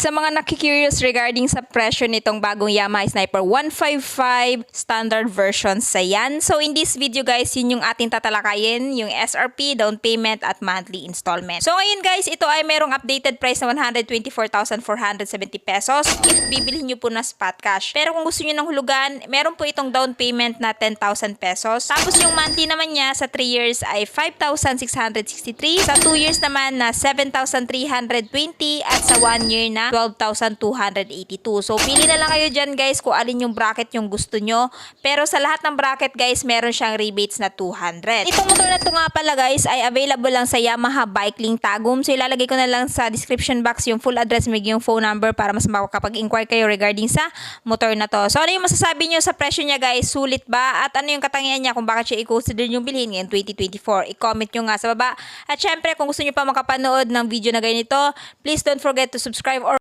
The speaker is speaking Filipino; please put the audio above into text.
Sa mga nakikurious regarding sa presyo nitong bagong Yamaha Sniper 155 standard version sa yan. So in this video guys, yun yung ating tatalakayin, yung SRP, down payment at monthly installment. So ngayon guys, ito ay merong updated price na 124,470 pesos if bibilhin nyo po na spot cash. Pero kung gusto nyo ng hulugan, meron po itong down payment na 10,000 pesos. Tapos yung monthly naman niya sa 3 years ay 5,663. Sa 2 years naman na 7,320 at sa 1 year na 12,282. So, pili na lang kayo dyan guys kung alin yung bracket yung gusto nyo. Pero sa lahat ng bracket guys, meron siyang rebates na 200. Itong motor na ito nga pala guys ay available lang sa Yamaha Bike Link Tagum. So, ilalagay ko na lang sa description box yung full address, may yung phone number para mas makapag-inquire kayo regarding sa motor na to. So, ano yung masasabi nyo sa presyo niya guys? Sulit ba? At ano yung katangian niya kung bakit siya i-consider yung bilhin ngayon 2024? I-comment nyo nga sa baba. At syempre, kung gusto nyo pa makapanood ng video na ganito, please don't forget to subscribe or